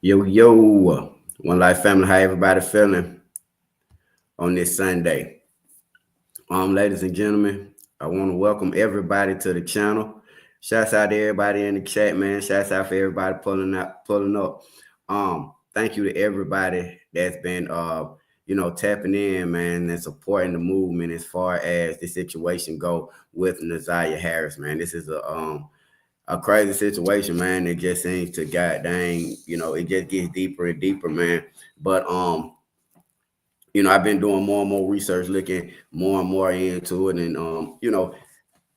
Yo, yo, One Life Family, how everybody feeling on this Sunday? Ladies and gentlemen, I want to welcome everybody to the channel. Shouts out to everybody in the chat, man. Shouts out for everybody pulling up. Thank you to everybody that's been tapping in, man, and supporting the movement as far as the situation go with ZiyahHarris, man. This is a crazy situation, man. It just seems to god dang, it just gets deeper and deeper, man. But I've been doing more and more research, looking more and more into it, and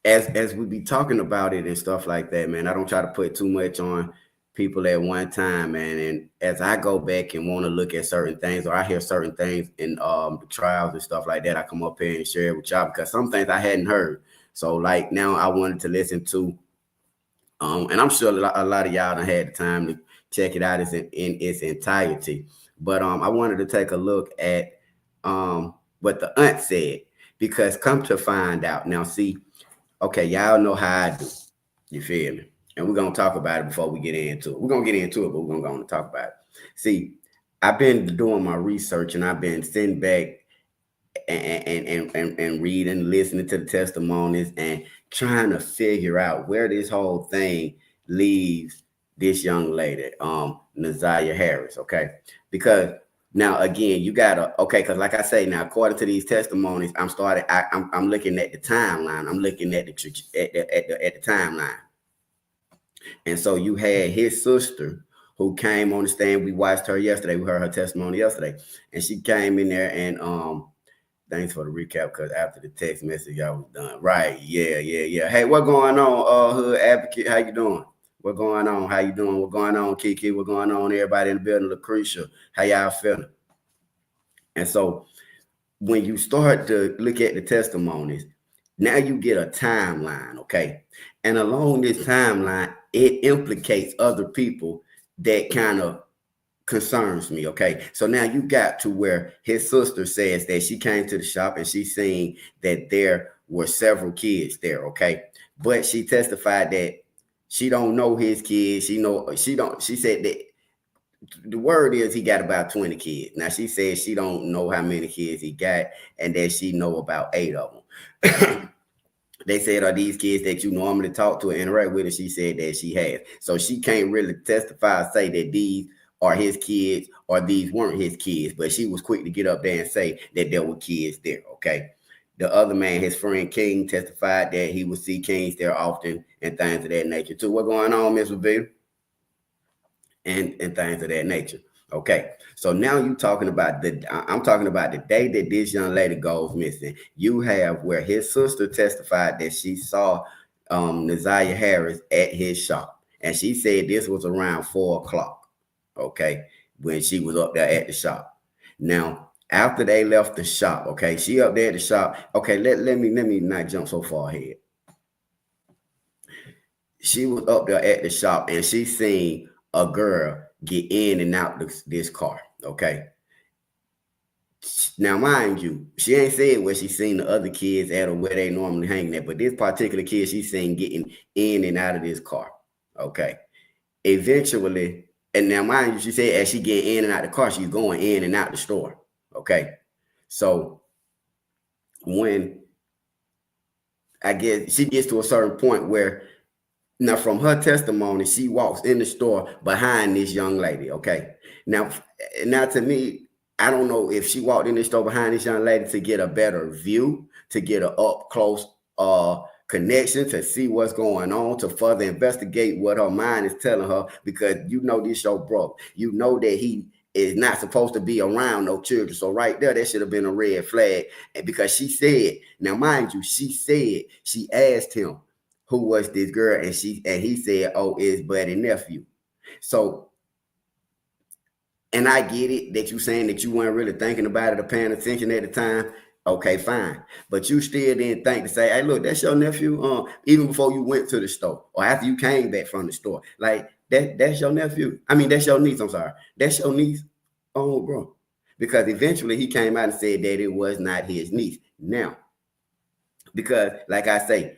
as we be talking about it and stuff like that, man, I don't try to put too much on people at one time, man. And as I go back and want to look at certain things, or I hear certain things in the trials and stuff like that, I come up here and share it with y'all because some things I hadn't heard. So like now I wanted to listen to and I'm sure a lot of y'all done had the time to check it out in its entirety. But I wanted to take a look at what the aunt said, because come to find out now, see, okay, y'all know how I do. You feel me? And we're gonna talk about it before we get into it. We're gonna get into it, but we're gonna talk about it. See, I've been doing my research and I've been sitting back and reading, listening to the testimonies, and trying to figure out where this whole thing leaves this young lady, ZiyahHarris. Okay, because now again, you gotta because like I say, now according to these testimonies, I'm looking at the timeline. I'm looking at the timeline, and so you had his sister who came on the stand. We watched her yesterday. We heard her testimony yesterday, and she came in there and thanks for the recap, because after the text message, I was done. Right. Yeah. Hey, what going on, Hood Advocate? How you doing? What going on? How you doing? What going on, Kiki? What going on, everybody in the building? Lucretia, how y'all feeling? And so when you start to look at the testimonies, now you get a timeline, okay? And along this timeline, it implicates other people that kind of concerns me. Okay, so now you got to where his sister says that she came to the shop and she seen that there were several kids there. Okay, but she testified that she don't know his kids. She said that the word is he got about 20 kids. Now she says she don't know how many kids he got, and that she know about 8 of them. They said, are these kids that you normally talk to and interact with? And she said that she has. So she can't really testify and say that these are his kids or these weren't his kids. But she was quick to get up there and say that there were kids there, okay? The other man, his friend King, testified that he would see Kings there often and things of that nature too. What's going on, Miss Revere? And things of that nature. Okay, so now I'm talking about the day that this young lady goes missing. You have where his sister testified that she saw ZiyahHarris at his shop, and she said this was around 4 o'clock. Okay, when she was up there at the shop. Now, after they left the shop, okay, she up there at the shop. Okay, let me not jump so far ahead. She was up there at the shop and she seen a girl get in and out this car. Okay. Now, mind you, she ain't said where she seen the other kids at or where they normally hanging at, but this particular kid she seen getting in and out of this car. Okay. Eventually, and now mind you, she said as she get in and out the car, she's going in and out the store. Okay. So when I guess she gets to a certain point where now, from her testimony, she walks in the store behind this young lady. Okay. Now to me, I don't know if she walked in the store behind this young lady to get a better view, to get an up close connection, to see what's going on, to further investigate what her mind is telling her, because this your bro. You know that he is not supposed to be around no children. So right there, that should have been a red flag. And because she said, now mind you, she said she asked him who was this girl, and he said, oh, it's buddy nephew. So, and I get it that you saying that you weren't really thinking about it or paying attention at the time. Okay, fine. But you still didn't think to say, hey, look, that's your nephew. Even before you went to the store or after you came back from the store, like that's your nephew. I mean, that's your niece. I'm sorry. That's your niece. Oh, bro. Because eventually he came out and said that it was not his niece. Now, because like I say,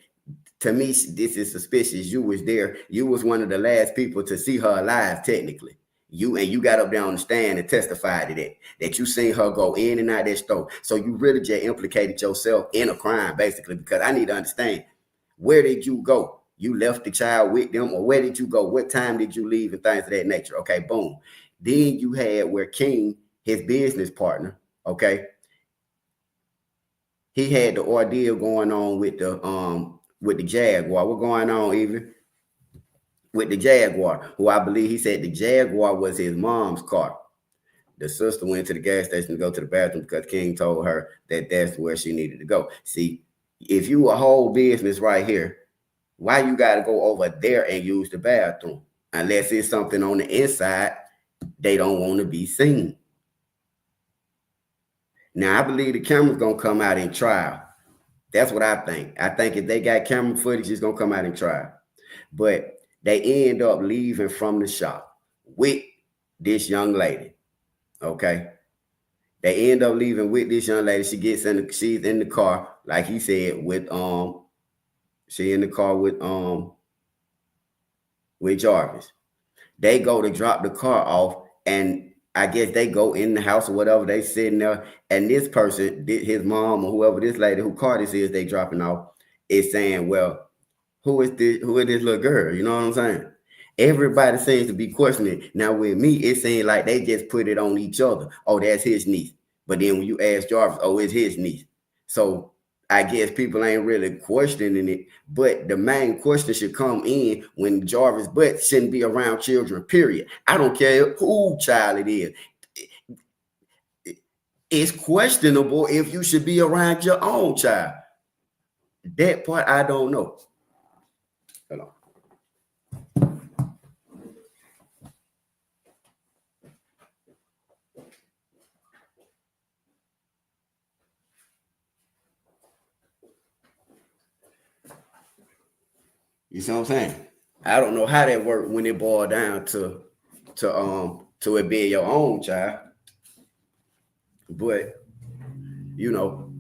to me, this is suspicious. You was there. You was one of the last people to see her alive, technically. You got up there on the stand and testified to that you seen her go in and out that store. So you really just implicated yourself in a crime, basically, because I need to understand, where did you go? You left the child with them, or where did you go? What time did you leave and things of that nature? Okay, boom. Then you had where King, his business partner, okay, he had the ordeal going on with the Jaguar. What going on, even with the Jaguar, who I believe he said the Jaguar was his mom's car. The sister went to the gas station to go to the bathroom because King told her that that's where she needed to go. See, if you a whole business right here, why you got to go over there and use the bathroom? Unless it's something on the inside they don't want to be seen. Now, I believe the camera's going to come out in trial. That's what I think. I think if they got camera footage, it's going to come out in trial. But they end up leaving from the shop with this young lady, okay? They end up leaving with this young lady. She's in the car, like he said, with she in the car with Jarvis. They go to drop the car off, and I guess they go in the house or whatever. They sitting there, and this person, his mom or whoever this lady who car this is, they dropping off, is saying, well, who is this little girl? You know what I'm saying? Everybody seems to be questioning. Now with me, it seems like they just put it on each other. Oh, that's his niece. But then when you ask Jarvis, oh, it's his niece. So I guess people ain't really questioning it. But the main question should come in when Jarvis Butts shouldn't be around children, period. I don't care who child it is. It's questionable if you should be around your own child. That part, I don't know. Hold on. You see what I'm saying? I don't know how that worked when it boiled down to it being your own child. But you know,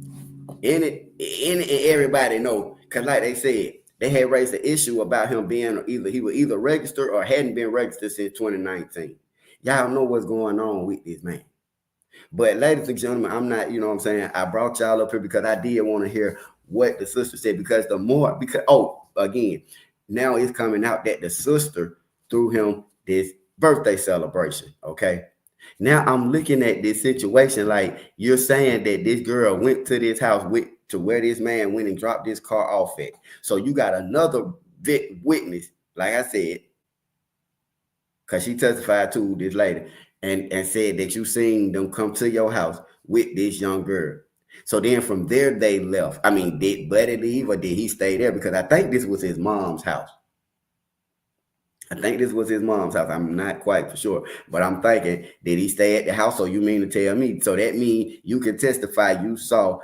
everybody know, because like they said, they had raised the issue about him being either registered or hadn't been registered since 2019. Y'all know what's going on with this man. But ladies and gentlemen, I'm not, you know what I'm saying? I brought y'all up here because I did want to hear what the sister said, because again, now it's coming out that the sister threw him this birthday celebration, okay? Now I'm looking at this situation like you're saying that this girl went to this house to where this man went and dropped this car off at. So you got another witness, like I said, because she testified to this lady and said that you seen them come to your house with this young girl. So then from there they left. I mean, did Buddy leave or did he stay there? Because I think this was his mom's house. I'm not quite for sure, but I'm thinking, did he stay at the house? So you mean to tell me? So that means you can testify you saw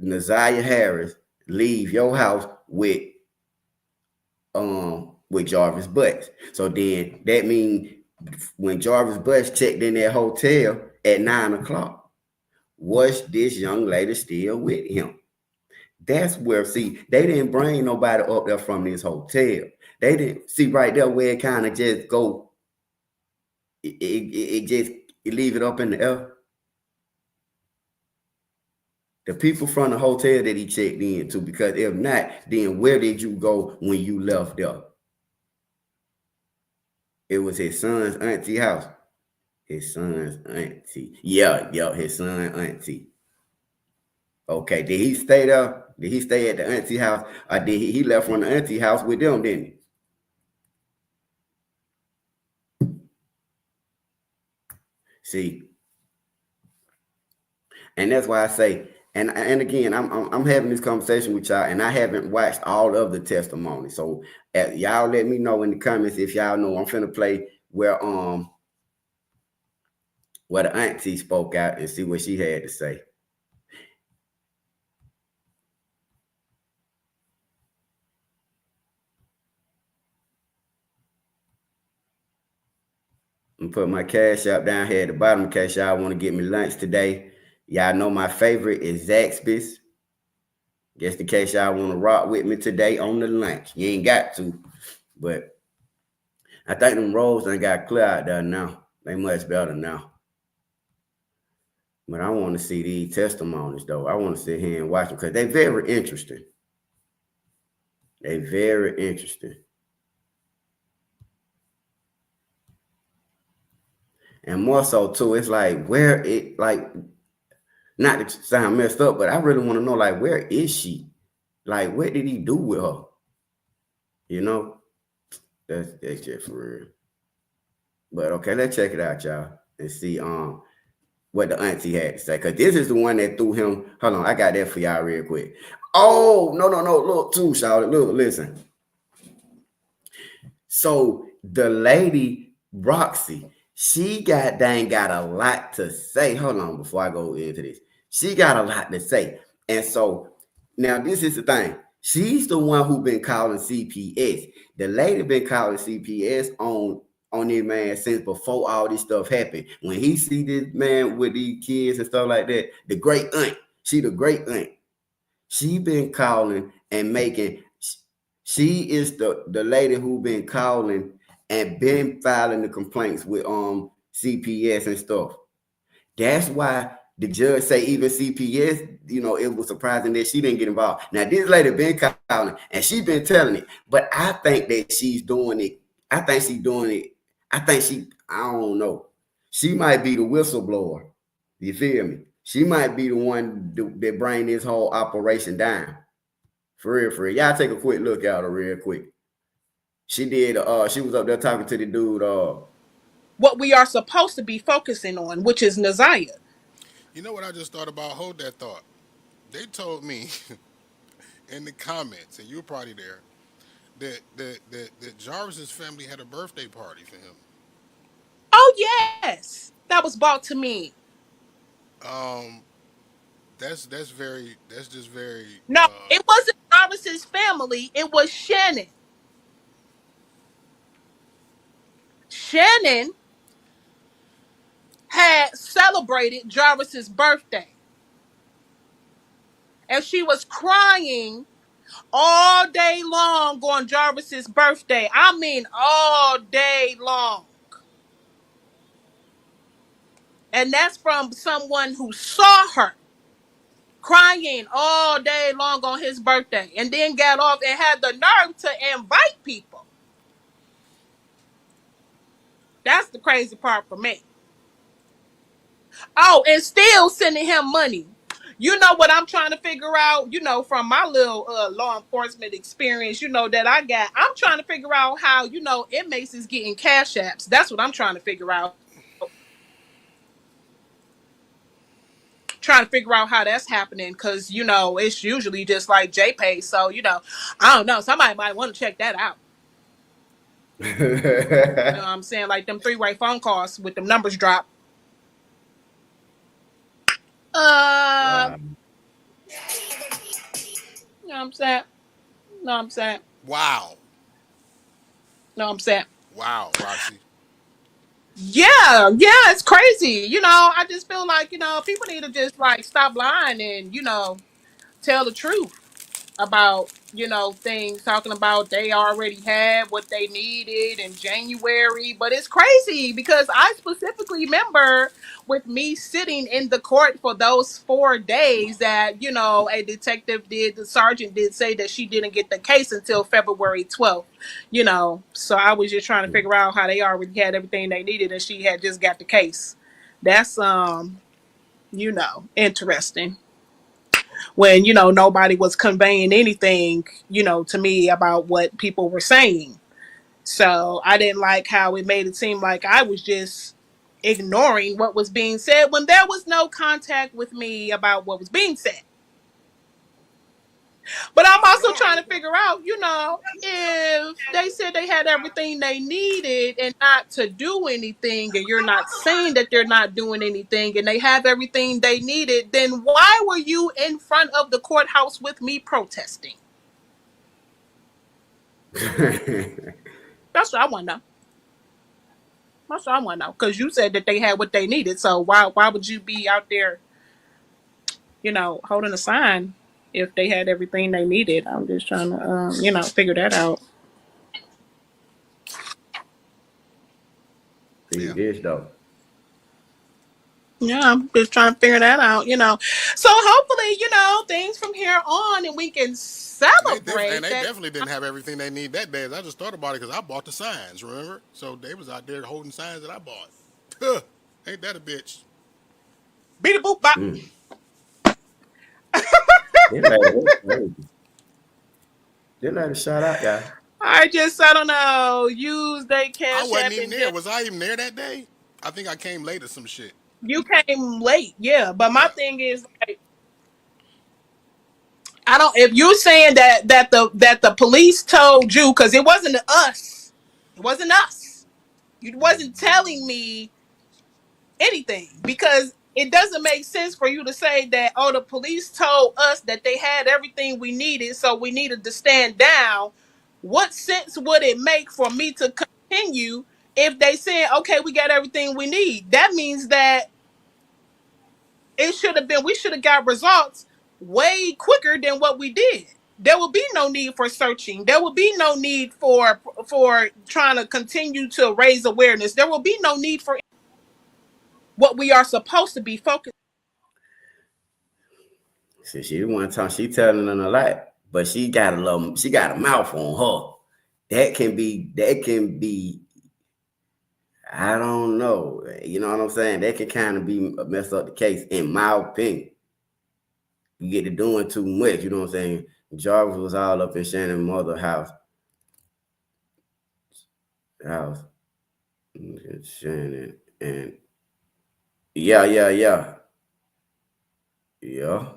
ZiyahHarris leave your house with Jarvis Butts. So then that means when Jarvis Butts checked in that hotel at 9 o'clock, was this young lady still with him? That's where, see, they didn't bring nobody up there from this hotel. They didn't see right there where it kind of just go. It just leave it up in the air. The people from the hotel that he checked into, because if not, then where did you go when you left there? It was his son's auntie house. His son's auntie. Yeah, his son's auntie. Okay, did he stay there? Did he stay at the auntie house? Or did he left from the auntie house with them, didn't he? See, and that's why I say, and again, I'm having this conversation with y'all, and I haven't watched all of the testimony. So y'all let me know in the comments if y'all know. I'm finna play where the auntie spoke out and see what she had to say. I'm put my cash app down here at the bottom in case y'all want to get me lunch today. Y'all know my favorite is Zaxby's. Just in case y'all want to rock with me today on the lunch. You ain't got to, but I think them roads done got clear out there now. They much better now. But I want to see these testimonies though. I want to sit here and watch them because they very interesting. They very interesting. And more so too, it's like where it like not to sound messed up, but I really want to know like where is she? Like what did he do with her? You know? That's just for real. But okay, let's check it out, y'all, and see what the auntie had to say. Cause this is the one that threw him. Hold on, I got that for y'all real quick. Oh, no. Look, too, Charlotte. Look, listen. So the lady Roxy, she got a lot to say. Hold on, before I go into this. She got a lot to say. And so now this is the thing. She's the one who been calling CPS. The lady been calling CPS on this man since before all this stuff happened. When he see this man with these kids and stuff like that, the great aunt, she the great aunt. She been calling and making, she is the lady who been calling and been filing the complaints with CPS and stuff. That's why the judge say even CPS, it was surprising that she didn't get involved. Now this lady been calling and she been telling it, but I think that she's doing it. I think she's doing it. I don't know. She might be the whistleblower. You feel me? She might be the one that bring this whole operation down. For real, for real. Y'all take a quick look at her real quick. She did, she was up there talking to the dude, what we are supposed to be focusing on, which is Naziah. You know what I just thought about? Hold that thought. They told me in the comments, and you were probably there, that Jarvis's family had a birthday party for him. Oh yes, that was brought to me. Um, that's just very No, it wasn't Jarvis's family. It was Shannon. Shannon had celebrated Jarvis's birthday, and she was crying all day long on Jarvis's birthday. I mean, all day long. And that's from someone who saw her crying all day long on his birthday and then got off and had the nerve to invite people. That's the crazy part for me. Oh, and still sending him money. You know what I'm trying to figure out, from my little law enforcement experience, that I got. I'm trying to figure out how, inmates is getting cash apps. That's what I'm trying to figure out. Trying to figure out how that's happening because, it's usually just like JPay. So, I don't know. Somebody might want to check that out. You know what I'm saying? Like them three-way phone calls with them numbers drop. wow. You know what I'm saying? No, I'm saying. wow, No, I'm saying. wow, Roxy. Yeah, it's crazy. I just feel like, people need to just like stop lying and, tell the truth about, things talking about they already had what they needed in January. But it's crazy because I specifically remember with me sitting in the court for those 4 days that, the sergeant did say that she didn't get the case until February 12th, So I was just trying to figure out how they already had everything they needed and she had just got the case. That's interesting when nobody was conveying anything to me about what people were saying. So I didn't like how it made it seem like I was just ignoring what was being said when there was no contact with me about what was being said. But I'm also trying to figure out, if they said they had everything they needed and not to do anything, and you're not saying that they're not doing anything and they have everything they needed, then why were you in front of the courthouse with me protesting? That's what I want to know. That's what I want to know. Because you said that they had what they needed. So why would you be out there, holding a sign if they had everything they needed? I'm just trying to, figure that out. Yeah. this though. Yeah, I'm just trying to figure that out, you know. So hopefully, you know, things from here on and we can And celebrate they that. definitely didn't have everything they need that day. I just thought about it because I bought the signs, remember? So they was out there holding signs that I bought. Huh. Ain't that a bitch? Beat a boop bop. Mm. This lady, that's crazy. This lady shout out, y'all. I don't know. Use they I cash wasn't app even and there. just Was I even there that day? I think I came late or some shit. you came late, yeah. But my Yeah. thing is like I don't if you're saying that the police told you because it wasn't us. It wasn't us. You wasn't telling me anything because it doesn't make sense for you to say that the police told us that they had everything we needed so we needed to stand down. What sense would it make for me to continue if they said okay we got everything we need? That means that it should have been we should have got results way quicker than what we did. There will be no need for searching. There will be no need for trying to continue to raise awareness. There will be no need for what we are supposed to be focused. See, she one time she telling them a lot, but she got a mouth on her. That can be I don't know. You know what I'm saying? That can kind of be mess up the case, in my opinion. You get to doing too much, you know what I'm saying? Jarvis was all up in Shannon's mother house. Shannon and yeah. Yeah.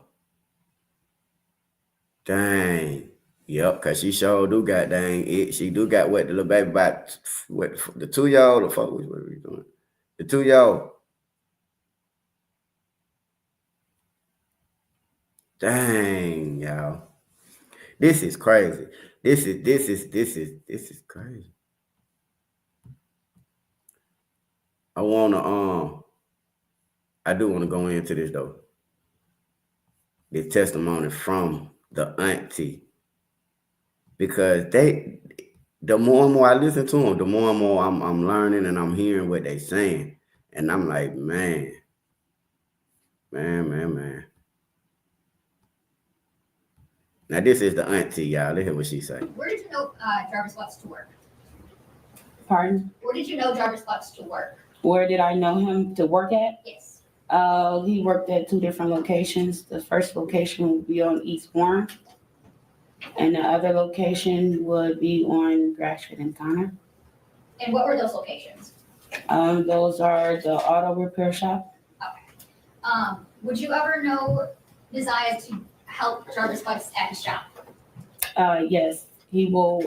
Dang. Yep, cause she sure do got dang it. She do got what the little baby about what the 2 year old or fuck what are we doing? The 2 year old. Dang, y'all. This is crazy. This is crazy. I wanna I do wanna go into this though. This testimony from the auntie. Because the more and more I listen to them, the more and more I'm learning and I'm hearing what they saying. And I'm like, man. Now this is the auntie, y'all. Let's hear what she say. Where did you know Jarvis Butts to work? Pardon? Where did you know Jarvis Butts to work? Where did I know him to work at? Yes. He worked at 2 different locations. The first location would be on East Warren, and the other location would be on Gratiot and Connor. And what were those locations? Those are the auto repair shop. Okay. Would you ever know Ziya to help Jarvis Butts at his shop? Yes, he will